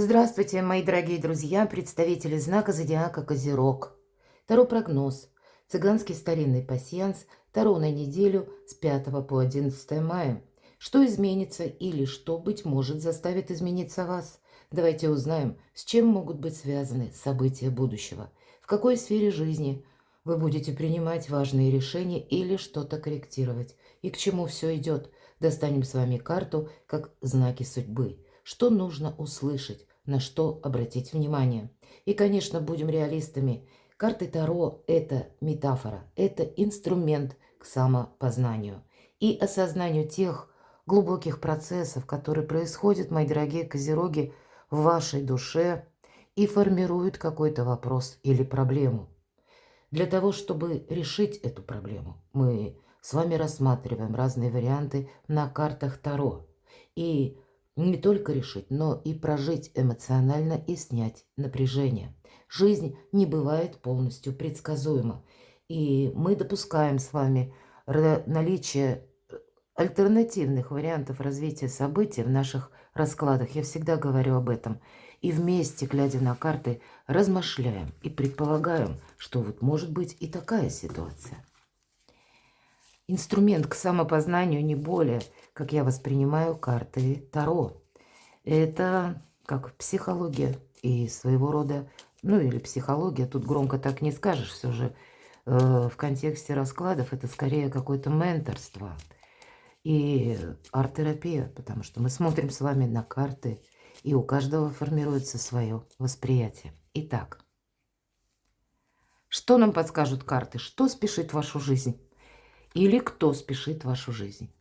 Здравствуйте, мои дорогие друзья, представители знака зодиака Козерог. Таро-прогноз. Цыганский старинный пасьянс. Таро на неделю с 5 по 11 мая. Что изменится или что, быть может, заставит измениться вас? Давайте узнаем, с чем могут быть связаны события будущего. В какой сфере жизни вы будете принимать важные решения или что-то корректировать. И к чему все идет. Достанем с вами карту как знаки судьбы. Что нужно услышать, на что обратить внимание. И, конечно, будем реалистами. Карты Таро – это метафора, это инструмент к самопознанию и осознанию тех глубоких процессов, которые происходят, мои дорогие козероги, в вашей душе и формируют какой-то вопрос или проблему. Для того, чтобы решить эту проблему, мы с вами рассматриваем разные варианты на картах Таро. И не только решить, но и прожить эмоционально и снять напряжение. Жизнь не бывает полностью предсказуема. И мы допускаем с вами наличие альтернативных вариантов развития событий в наших раскладах. Я всегда говорю об этом. И вместе, глядя на карты, размышляем и предполагаем, что вот может быть и такая ситуация. Инструмент к самопознанию не более, как я воспринимаю карты Таро. Это как психология и своего рода, ну или психология, тут громко так не скажешь, все же в контексте раскладов это скорее какое-то менторство и арт-терапия, потому что мы смотрим с вами на карты, и у каждого формируется свое восприятие. Итак, что нам подскажут карты? Что спешит в вашу жизнь? Или кто спешит в вашу жизнь?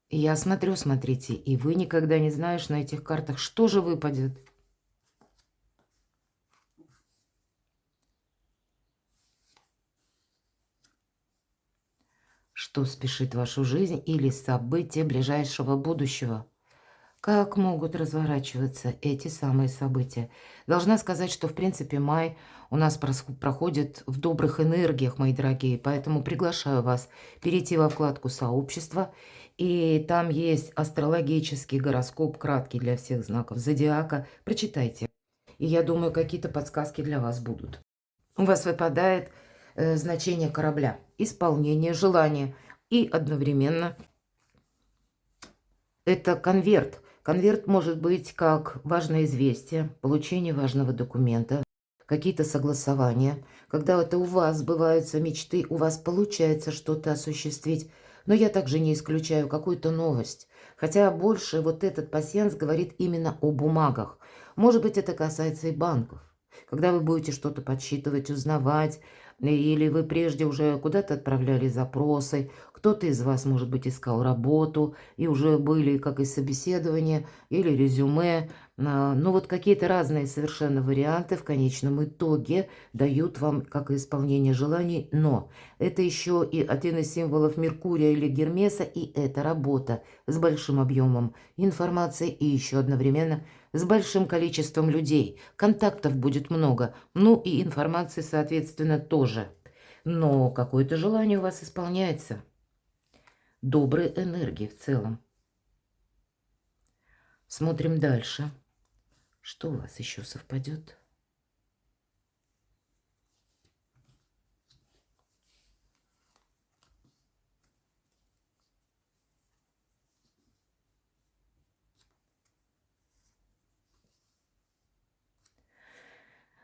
Я смотрю, смотрите, и вы никогда не знаешь на этих картах, что же выпадет. Что спешит в вашу жизнь или события ближайшего будущего? Как могут разворачиваться эти самые события? Должна сказать, что, в принципе, май у нас проходит в добрых энергиях, мои дорогие, поэтому приглашаю вас перейти во вкладку «Сообщество», и там есть астрологический гороскоп, краткий для всех знаков зодиака. Прочитайте, и я думаю, какие-то подсказки для вас будут. У вас выпадает значение корабля, исполнение, желание, и одновременно это конверт. Конверт может быть как важное известие, получение важного документа, какие-то согласования. Когда это у вас сбываются мечты, у вас получается что-то осуществить. Но я также не исключаю какую-то новость. Хотя больше вот этот пасьянс говорит именно о бумагах. Может быть, это касается и банков. Когда вы будете что-то подсчитывать, узнавать, или вы прежде уже куда-то отправляли запросы, кто-то из вас, может быть, искал работу, и уже были как и собеседования или резюме. Ну вот какие-то разные совершенно варианты в конечном итоге дают вам как и исполнение желаний. Но это еще и один из символов Меркурия или Гермеса, и это работа с большим объемом информации и еще одновременно с большим количеством людей. Контактов будет много, ну и информации, соответственно, тоже. Но какое-то желание у вас исполняется. Доброй энергии в целом. Смотрим дальше. Что у вас еще совпадет?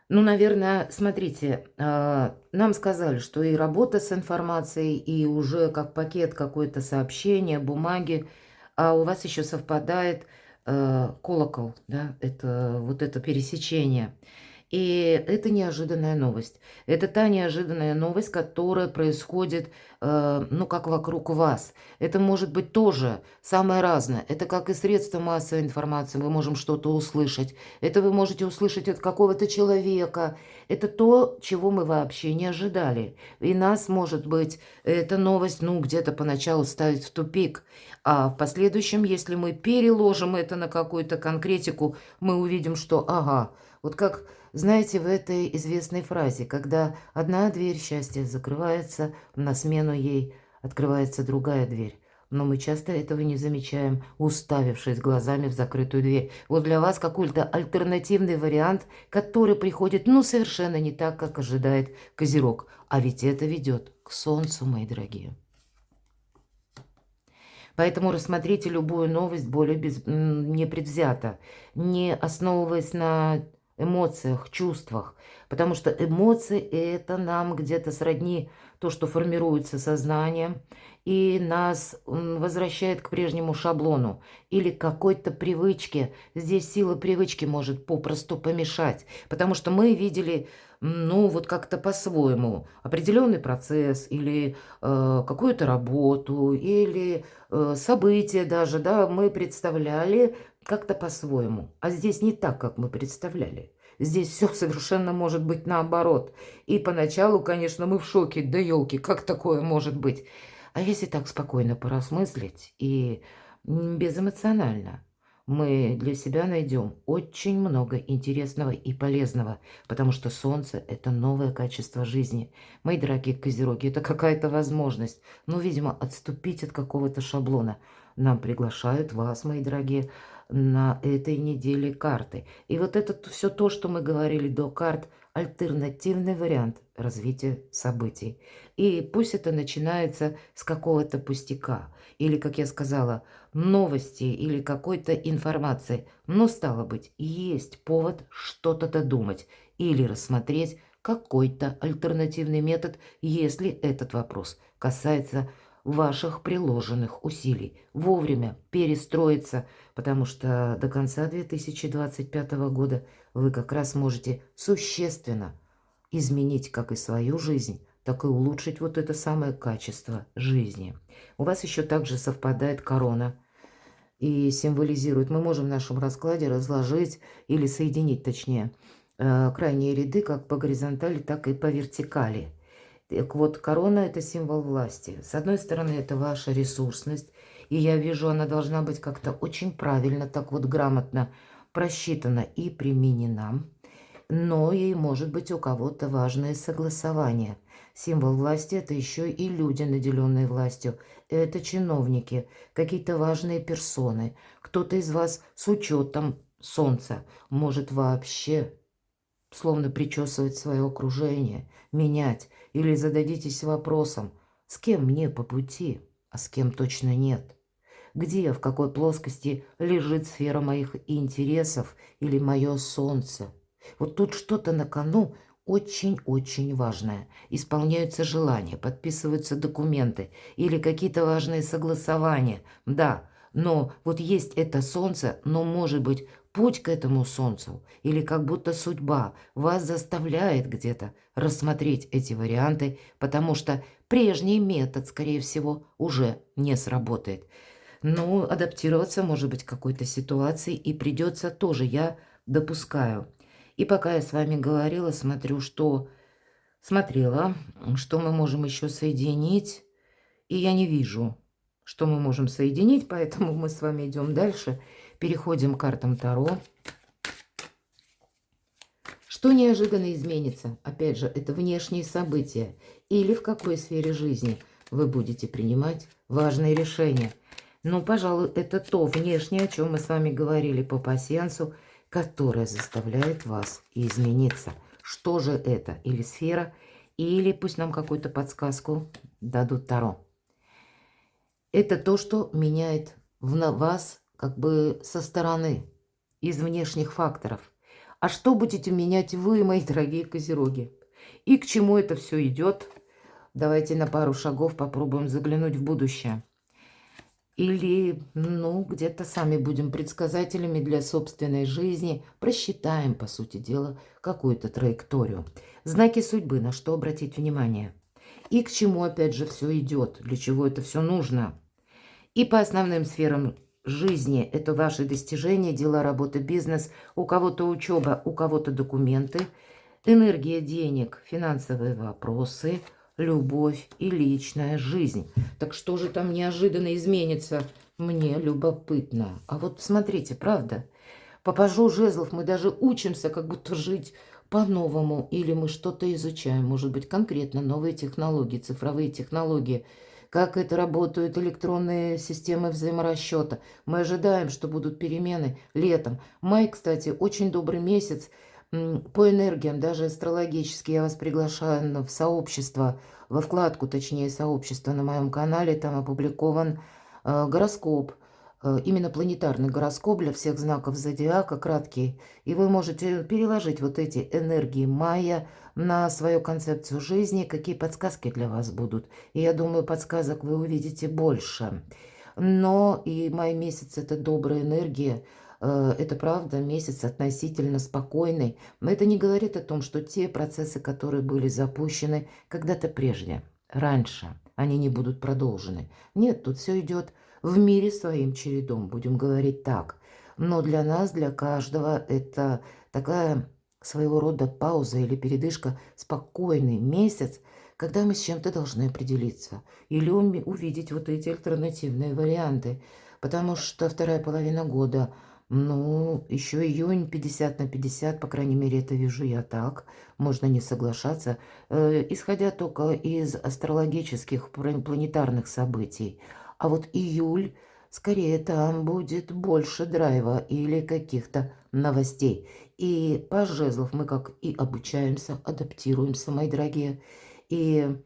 Ну, наверное, смотрите, нам сказали, что и работа с информацией, и уже как пакет какое-то сообщение, бумаги, а у вас еще совпадает колокол, да, это вот это пересечение. И это неожиданная новость. Это та неожиданная новость, которая происходит, ну, как вокруг вас. Это может быть тоже самое разное. Это как и средства массовой информации. Мы можем что-то услышать. Это вы можете услышать от какого-то человека. Это то, чего мы вообще не ожидали. И нас, может быть, эта новость, ну, где-то поначалу ставит в тупик. А в последующем, если мы переложим это на какую-то конкретику, мы увидим, что, ага, вот как, знаете, в этой известной фразе, когда одна дверь счастья закрывается, на смену ей открывается другая дверь. Но мы часто этого не замечаем, уставившись глазами в закрытую дверь. Вот для вас какой-то альтернативный вариант, который приходит, ну, совершенно не так, как ожидает Козерог. А ведь это ведет к Солнцу, мои дорогие. Поэтому рассмотрите любую новость более непредвзято, не основываясь на эмоциях, чувствах. Потому что эмоции – это нам где-то сродни то, что формируется сознанием и нас возвращает к прежнему шаблону или к какой-то привычке. Здесь сила привычки может попросту помешать, потому что мы видели, ну, вот как-то по-своему определенный процесс или какую-то работу, или события даже, да, мы представляли как-то по-своему. А здесь не так, как мы представляли. Здесь все совершенно может быть наоборот. И поначалу, конечно, мы в шоке. Да елки, как такое может быть? А если так спокойно поразмыслить и безэмоционально, мы для себя найдем очень много интересного и полезного, потому что Солнце – это новое качество жизни. Мои дорогие козероги, это какая-то возможность, ну, видимо, отступить от какого-то шаблона. Нам приглашают вас, мои дорогие, на этой неделе карты. И вот это все то, что мы говорили до карт, альтернативный вариант развития событий. И пусть это начинается с какого-то пустяка, или, как я сказала, новости или какой-то информации. Но, стало быть, есть повод что-то додумать или рассмотреть какой-то альтернативный метод, если этот вопрос касается ваших приложенных усилий. Вовремя перестроиться, потому что до конца 2025 года вы как раз можете существенно изменить как и свою жизнь, так и улучшить вот это самое качество жизни. У вас еще также совпадает корона и символизирует. Мы можем в нашем раскладе разложить или соединить, точнее, крайние ряды как по горизонтали, так и по вертикали. Так вот, корона – это символ власти. С одной стороны, это ваша ресурсность, и я вижу, она должна быть как-то очень правильно, так вот грамотно просчитана и применена. Но и может быть у кого-то важное согласование. Символ власти – это еще и люди, наделенные властью. Это чиновники, какие-то важные персоны. Кто-то из вас с учетом Солнца может вообще словно причесывать свое окружение, менять. Или зададитесь вопросом, с кем мне по пути, а с кем точно нет. Где, в какой плоскости лежит сфера моих интересов или мое солнце. Вот тут что-то на кону очень-очень важное. Исполняются желания, подписываются документы или какие-то важные согласования. Да, но вот есть это солнце, но может быть путь к этому солнцу или как будто судьба вас заставляет где-то рассмотреть эти варианты, потому что прежний метод, скорее всего, уже не сработает. Но адаптироваться, может быть, к какой-то ситуации и придется тоже, я допускаю. И пока я с вами говорила, смотрела, что мы можем еще соединить, и я не вижу, что мы можем соединить, поэтому мы с вами идем дальше. Переходим к картам Таро. Что неожиданно изменится? Опять же, это внешние события. Или в какой сфере жизни вы будете принимать важные решения. Ну, пожалуй, это то внешнее, о чем мы с вами говорили по пасьянсу, которое заставляет вас измениться. Что же это? Или сфера, или пусть нам какую-то подсказку дадут Таро. Это то, что меняет вас как бы со стороны, из внешних факторов. А что будете менять вы, мои дорогие козероги? И к чему это все идет? Давайте на пару шагов попробуем заглянуть в будущее. Или, ну, где-то сами будем предсказателями для собственной жизни, просчитаем, по сути дела, какую-то траекторию. Знаки судьбы, на что обратить внимание. И к чему, опять же, все идет, для чего это все нужно. И по основным сферам жизни это ваши достижения, дела, работа, бизнес, у кого-то учеба, у кого-то документы, энергия денег, финансовые вопросы, любовь и личная жизнь. Так что же там неожиданно изменится? Мне любопытно. А вот смотрите, правда? По пажу жезлов мы даже учимся как будто жить по-новому. Или мы что-то изучаем, может быть, конкретно новые технологии, цифровые технологии, как это работают электронные системы взаиморасчета. Мы ожидаем, что будут перемены летом. Май, кстати, очень добрый месяц по энергиям, даже астрологически. Я вас приглашаю в сообщество, во вкладку, точнее, сообщества на моем канале. Там опубликован гороскоп, именно планетарный гороскоп для всех знаков зодиака, краткий. И вы можете переложить вот эти энергии мая на свою концепцию жизни, какие подсказки для вас будут. И я думаю, подсказок вы увидите больше. Но и май месяц – это добрая энергия. Это правда, месяц относительно спокойный. Но это не говорит о том, что те процессы, которые были запущены когда-то прежде, раньше, они не будут продолжены. Нет, тут все идет в мире своим чередом, будем говорить так. Но для нас, для каждого, это такая своего рода пауза или передышка, спокойный месяц, когда мы с чем-то должны определиться или увидеть вот эти альтернативные варианты. Потому что вторая половина года, ну, еще июнь 50/50, по крайней мере, это вижу я так, можно не соглашаться, исходя только из астрологических планетарных событий. А вот июль, скорее, там будет больше драйва или каких-то новостей. И по жезлов мы как и обучаемся, адаптируемся, мои дорогие. И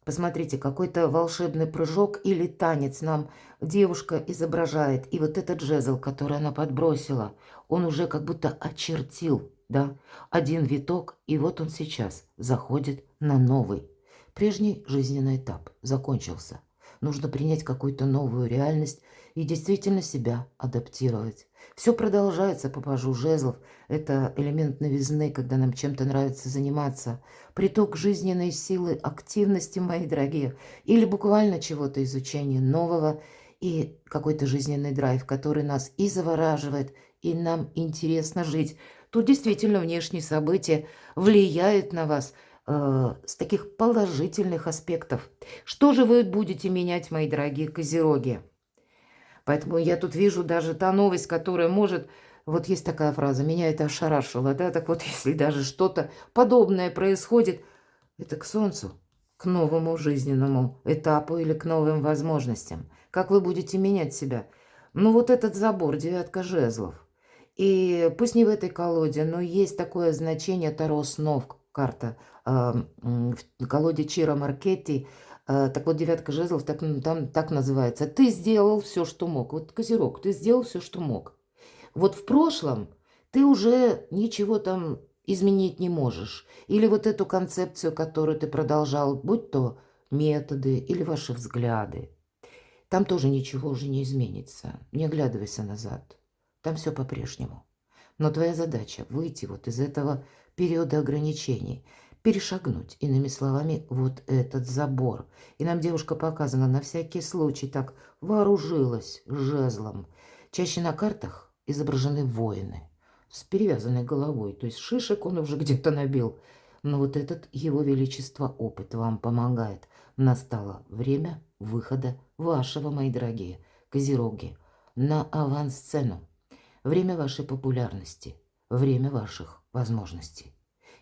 посмотрите, какой-то волшебный прыжок или танец нам девушка изображает. И вот этот жезл, который она подбросила, он уже как будто очертил, да, один виток. И вот он сейчас заходит на новый. Прежний жизненный этап закончился. Нужно принять какую-то новую реальность и действительно себя адаптировать. Все продолжается по пажу жезлов. Это элемент новизны, когда нам чем-то нравится заниматься. Приток жизненной силы, активности, мои дорогие. Или буквально чего-то, изучения нового. И какой-то жизненный драйв, который нас и завораживает, и нам интересно жить. Тут действительно внешние события влияют на вас с таких положительных аспектов. Что же вы будете менять, мои дорогие козероги? Поэтому я тут вижу даже та новость, которая может... Вот есть такая фраза, меня это ошарашило, да? Так вот, если даже что-то подобное происходит, это к солнцу, к новому жизненному этапу или к новым возможностям. Как вы будете менять себя? Ну, вот этот забор, девятка жезлов. И пусть не в этой колоде, но есть такое значение Таро снов, карта в колоде Чиро Маркетти. Так вот, девятка жезлов там так называется. Ты сделал все, что мог. Вот, Козерог, ты сделал все, что мог. Вот в прошлом ты уже ничего там изменить не можешь. Или вот эту концепцию, которую ты продолжал, будь то методы или ваши взгляды, там тоже ничего уже не изменится. Не оглядывайся назад. Там все по-прежнему. Но твоя задача выйти вот из этого периода ограничений, перешагнуть, иными словами, вот этот забор. И нам девушка показана на всякий случай, так вооружилась жезлом. Чаще на картах изображены воины с перевязанной головой, то есть шишек он уже где-то набил. Но вот этот его величество опыт вам помогает. Настало время выхода вашего, мои дорогие козероги, на авансцену. Время вашей популярности, время ваших возможностей.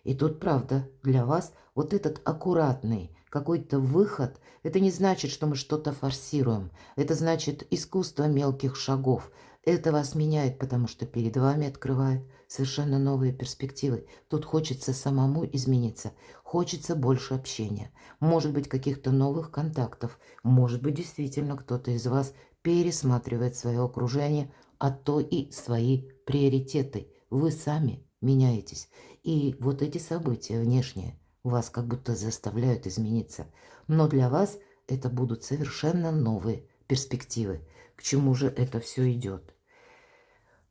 И тут, правда, для вас вот этот аккуратный какой-то выход, это не значит, что мы что-то форсируем. Это значит искусство мелких шагов. Это вас меняет, потому что перед вами открывает совершенно новые перспективы. Тут хочется самому измениться, хочется больше общения, может быть, каких-то новых контактов, может быть, действительно кто-то из вас пересматривает свое окружение, а то и свои приоритеты. Вы сами меняетесь. И вот эти события внешние вас как будто заставляют измениться. Но для вас это будут совершенно новые перспективы. К чему же это все идет?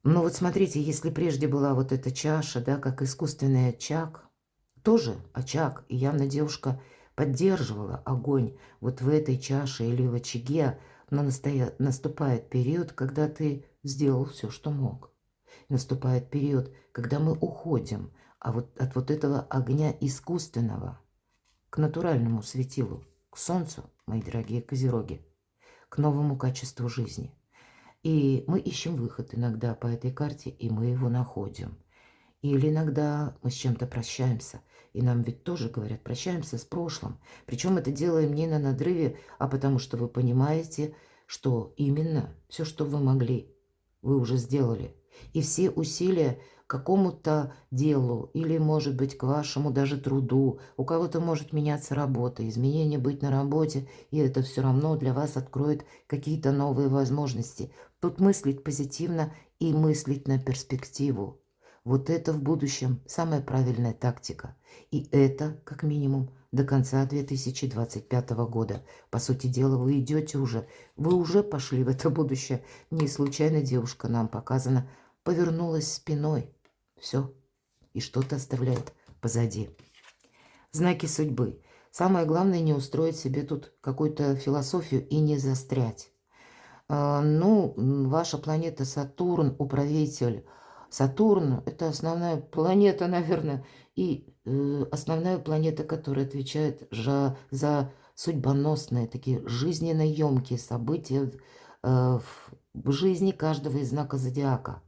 Ну вот смотрите, если прежде была вот эта чаша, да, как искусственный очаг, тоже очаг, и явно девушка поддерживала огонь вот в этой чаше или в очаге, но наступает период, когда ты сделал все, что мог. Наступает период, когда мы уходим от вот этого огня искусственного к натуральному светилу, к солнцу, мои дорогие козероги, к новому качеству жизни. И мы ищем выход иногда по этой карте, и мы его находим. Или иногда мы с чем-то прощаемся. И нам ведь тоже говорят, прощаемся с прошлым. Причем это делаем не на надрыве, а потому что вы понимаете, что именно все, что вы могли, вы уже сделали. И все усилия к какому-то делу или, может быть, к вашему даже труду. У кого-то может меняться работа, изменения быть на работе, и это все равно для вас откроет какие-то новые возможности. Тут мыслить позитивно и мыслить на перспективу. Вот это в будущем самая правильная тактика. И это, как минимум, до конца 2025 года. По сути дела, вы идете уже, вы уже пошли в это будущее. Не случайно девушка нам показана, повернулась спиной. Все. И что-то оставляет позади. Знаки судьбы. Самое главное не устроить себе тут какую-то философию и не застрять. Ну, ваша планета Сатурн, управитель. Сатурн– это основная планета, наверное, и основная планета, которая отвечает за судьбоносные, такие жизненно емкие события в жизни каждого из знака зодиака.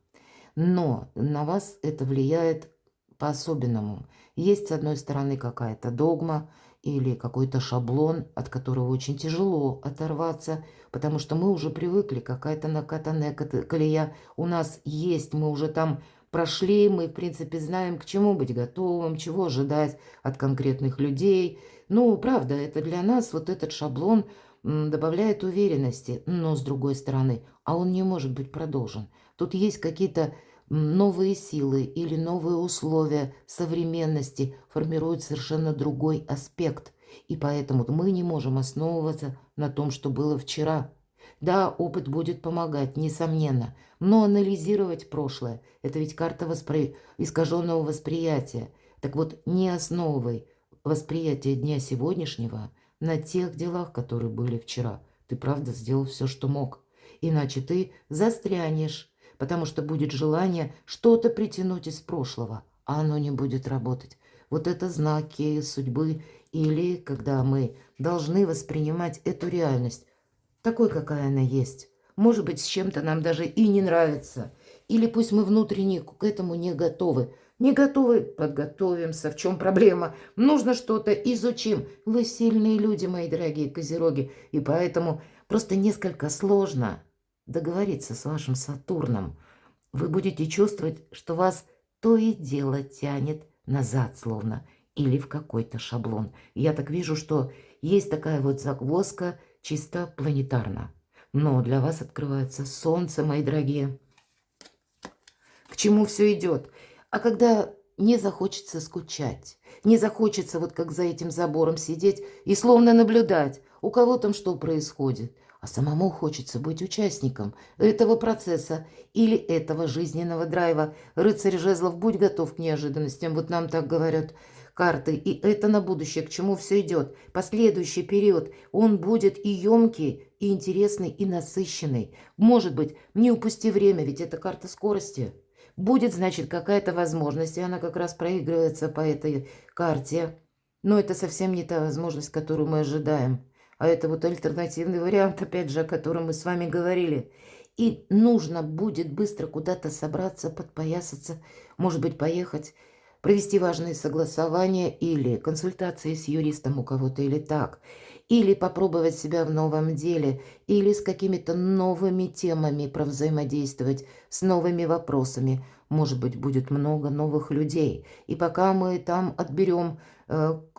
Но на вас это влияет по-особенному. Есть, с одной стороны, какая-то догма или какой-то шаблон, от которого очень тяжело оторваться, потому что мы уже привыкли, какая-то накатанная колея у нас есть, мы уже там прошли, мы, в принципе, знаем, к чему быть готовым, чего ожидать от конкретных людей. Ну, правда, это для нас вот этот шаблон добавляет уверенности, но с другой стороны, а он не может быть продолжен. Тут есть какие-то новые силы или новые условия современности формируют совершенно другой аспект. И поэтому мы не можем основываться на том, что было вчера. Да, опыт будет помогать, несомненно, но анализировать прошлое– это ведь карта искаженного восприятия. Так вот, не основывай восприятие дня сегодняшнего на тех делах, которые были вчера. Ты, правда, сделал все, что мог. Иначе ты застрянешь, потому что будет желание что-то притянуть из прошлого, а оно не будет работать. Вот это знаки судьбы, или когда мы должны воспринимать эту реальность такой, какая она есть. Может быть, с чем-то нам даже и не нравится. Или пусть мы внутренне к этому не готовы. Не готовы, подготовимся. В чем проблема? Нужно что-то, изучим. Вы сильные люди, мои дорогие козероги, и поэтому просто несколько сложно договориться с вашим Сатурном. Вы будете чувствовать, что вас то и дело тянет назад словно, или в какой-то шаблон. Я так вижу, что есть такая вот загвоздка чисто планетарно. Но для вас открывается солнце, мои дорогие. К чему все идет? А когда не захочется скучать, не захочется вот как за этим забором сидеть и словно наблюдать, у кого там что происходит, а самому хочется быть участником этого процесса или этого жизненного драйва. Рыцарь жезлов, будь готов к неожиданностям, вот нам так говорят карты, и это на будущее, к чему все идет. Последующий период, он будет и емкий, и интересный, и насыщенный. Может быть, не упусти время, ведь это карта скорости. Будет, значит, какая-то возможность, и она как раз проигрывается по этой карте. Но это совсем не та возможность, которую мы ожидаем. А это вот альтернативный вариант, опять же, о котором мы с вами говорили. И нужно будет быстро куда-то собраться, подпоясаться, может быть, поехать, провести важные согласования или консультации с юристом у кого-то или так. Или попробовать себя в новом деле, или с какими-то новыми темами провзаимодействовать, с новыми вопросами. Может быть, будет много новых людей. И пока мы там отберем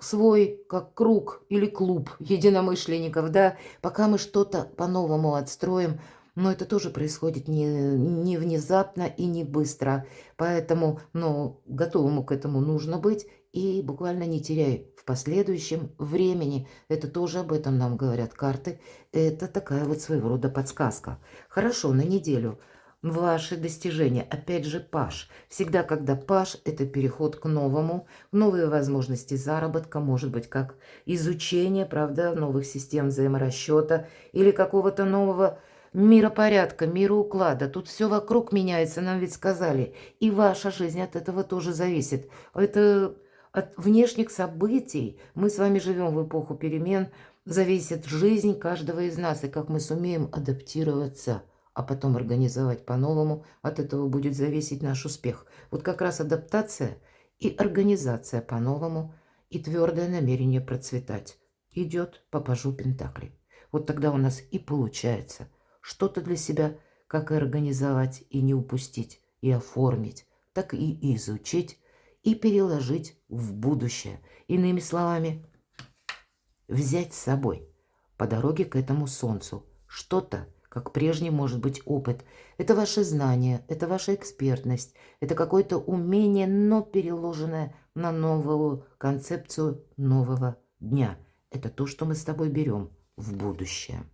свой как круг или клуб единомышленников, да, пока мы что-то по-новому отстроим, но это тоже происходит не внезапно и не быстро. Поэтому, ну, готовому к этому нужно быть и буквально не теряй в последующем времени. Это тоже об этом нам говорят карты. Это такая вот своего рода подсказка. Хорошо, на неделю. Ваши достижения, опять же, Паш. Всегда, когда Паш, это переход к новому, новые возможности заработка, может быть, как изучение, правда, новых систем взаиморасчета или какого-то нового миропорядка, мироуклада. Тут все вокруг меняется, нам ведь сказали. И ваша жизнь от этого тоже зависит. Это от внешних событий. Мы с вами живем в эпоху перемен. Зависит жизнь каждого из нас и как мы сумеем адаптироваться. а потом организовать по-новому. От этого будет зависеть наш успех. Вот как раз адаптация и организация по-новому, и твердое намерение процветать идет по пажу Пентаклей. Вот тогда у нас и получается что-то для себя, как и организовать, и не упустить, и оформить, так и изучить, и переложить в будущее. Иными словами, взять с собой по дороге к этому солнцу что-то, как прежний может быть опыт. Это ваши знания, это ваша экспертность, это какое-то умение, но переложенное на новую концепцию нового дня. Это то, что мы с тобой берем в будущее.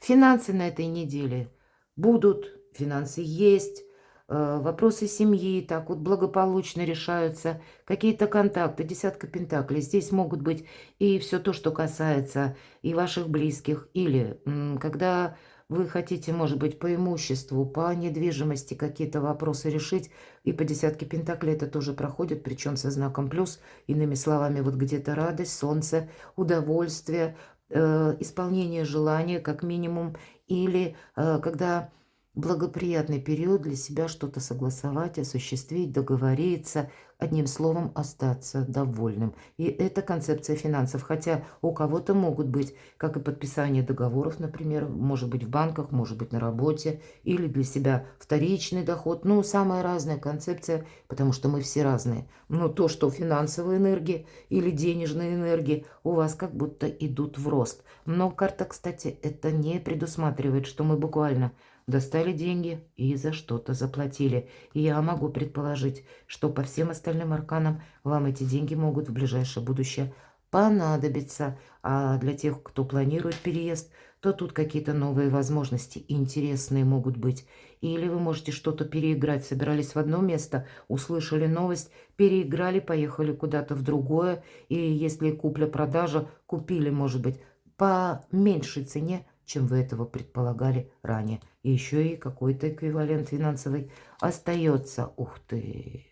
Финансы на этой неделе будут, финансы есть, вопросы семьи так вот благополучно решаются, какие-то контакты, десятка пентаклей. Здесь могут быть и все то, что касается и ваших близких, или когда вы хотите, может быть, по имуществу, по недвижимости какие-то вопросы решить, и по десятке пентаклей это тоже проходит, причем со знаком плюс, иными словами, вот где-то радость, солнце, удовольствие, исполнение желания как минимум, или когда благоприятный период для себя что-то согласовать, осуществить, договориться, одним словом остаться довольным. И это концепция финансов, хотя у кого-то могут быть, как и подписание договоров, например, может быть в банках, может быть на работе, или для себя вторичный доход, ну, самая разная концепция, потому что мы все разные. Но то, что финансовые энергии или денежные энергии у вас как будто идут в рост. Но карта, кстати, это не предусматривает, что мы буквально достали деньги и за что-то заплатили. И я могу предположить, что по всем остальным арканам вам эти деньги могут в ближайшее будущее понадобиться. А для тех, кто планирует переезд, то тут какие-то новые возможности интересные могут быть. Или вы можете что-то переиграть. Собирались в одно место, услышали новость, переиграли, поехали куда-то в другое. И если купля-продажа, купили, может быть, по меньшей цене, чем вы этого предполагали ранее. И еще и какой-то эквивалент финансовый остается. Ух ты!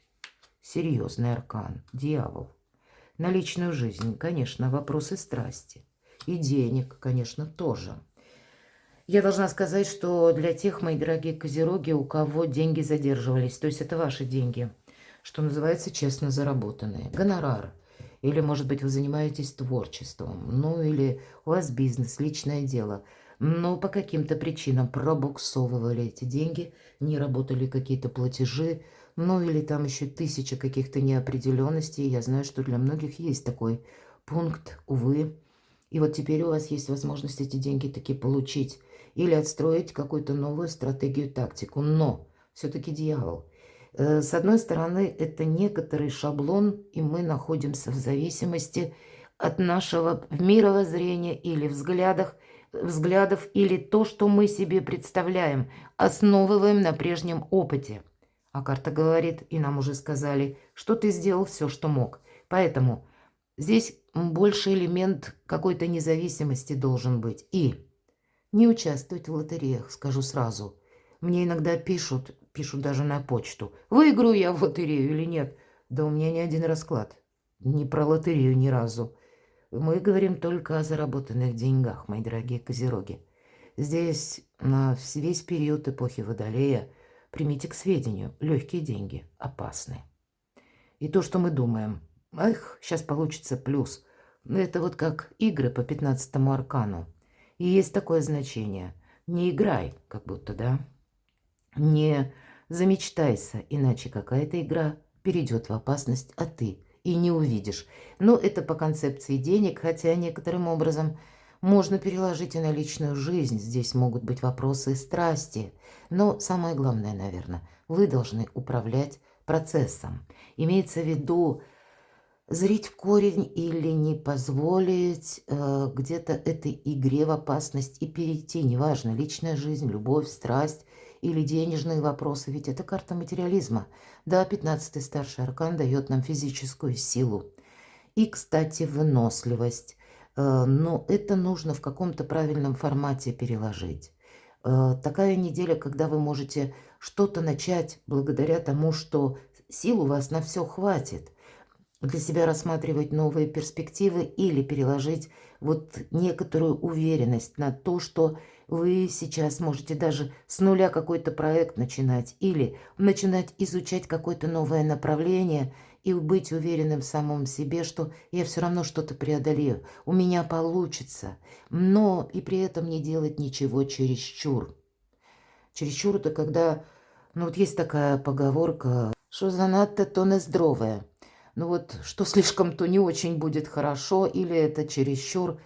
Серьезный аркан. Дьявол. На личную жизнь, конечно, вопросы страсти. И денег, конечно, тоже. Я должна сказать, что для тех, мои дорогие козероги, у кого деньги задерживались, то есть это ваши деньги, что называется честно заработанные, гонорар. Или, может быть, вы занимаетесь творчеством, ну или у вас бизнес, личное дело. Но по каким-то причинам пробуксовывали эти деньги, не работали какие-то платежи, ну или там еще тысяча каких-то неопределенностей. Я знаю, что для многих есть такой пункт, увы. И вот теперь у вас есть возможность эти деньги таки получить или отстроить какую-то новую стратегию, тактику. Но все-таки дьявол. С одной стороны, это некоторый шаблон, и мы находимся в зависимости от нашего мировоззрения или взглядов, или то, что мы себе представляем, основываем на прежнем опыте. А карта говорит, и нам уже сказали, что ты сделал все, что мог. Поэтому здесь больше элемент какой-то независимости должен быть. И не участвовать в лотереях, скажу сразу. Мне иногда пишут даже на почту, выиграю я в лотерею или нет. Да у меня ни один расклад, не про лотерею ни разу. Мы говорим только о заработанных деньгах, мои дорогие козероги. Здесь на весь период эпохи Водолея примите к сведению, легкие деньги опасны. И то, что мы думаем, эх, сейчас получится плюс, это вот как игры по 15-му аркану. И есть такое значение. Не играй, как будто, да? Не замечтайся, иначе какая-то игра перейдет в опасность, а ты и не увидишь. Но это по концепции денег, хотя некоторым образом можно переложить и на личную жизнь. Здесь могут быть вопросы и страсти. Но самое главное, наверное, вы должны управлять процессом. Имеется в виду зрить в корень или не позволить где-то этой игре в опасность и перейти. Неважно, личная жизнь, любовь, страсть или денежные вопросы. Ведь это карта материализма. Да, 15-й старший аркан дает нам физическую силу. И, кстати, выносливость. Но это нужно в каком-то правильном формате переложить. Такая неделя, когда вы можете что-то начать благодаря тому, что сил у вас на все хватит. Для себя рассматривать новые перспективы или переложить вот некоторую уверенность на то, что Вы сейчас можете даже с нуля какой-то проект начинать или начинать изучать какое-то новое направление и быть уверенным в самом себе, что я все равно что-то преодолею, у меня получится, но и при этом не делать ничего чересчур. Чересчур это когда, ну вот есть такая поговорка, что занадто, то не здоровое. Ну вот, что слишком, то не очень будет хорошо, или это чересчур.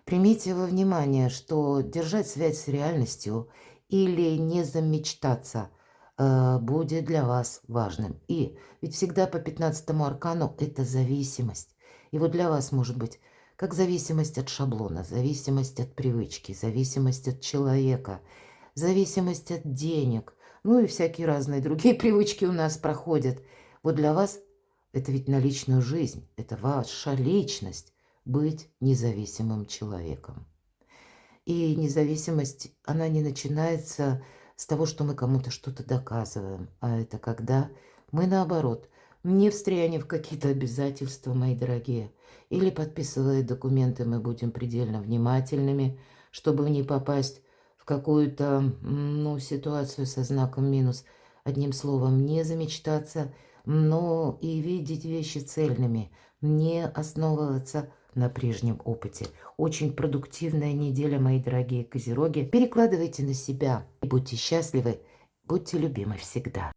Примите во внимание, что держать связь с реальностью или не замечтаться будет для вас важным. И ведь всегда по 15-му аркану это зависимость. И вот для вас может быть как зависимость от шаблона, зависимость от привычки, зависимость от человека, зависимость от денег. Ну и всякие разные другие привычки у нас проходят. Вот для вас это ведь на личную жизнь, это ваша личность быть независимым человеком. И независимость, она не начинается с того, что мы кому-то что-то доказываем, а это когда мы, наоборот, не встрянем в какие-то обязательства, мои дорогие, или подписывая документы, мы будем предельно внимательными, чтобы не попасть в какую-то, ну, ситуацию со знаком минус. Одним словом, не замечтаться, но и видеть вещи цельными, не основываться на прежнем опыте. Очень продуктивная неделя, мои дорогие козероги. Перекладывайте на себя и будьте счастливы, будьте любимы всегда.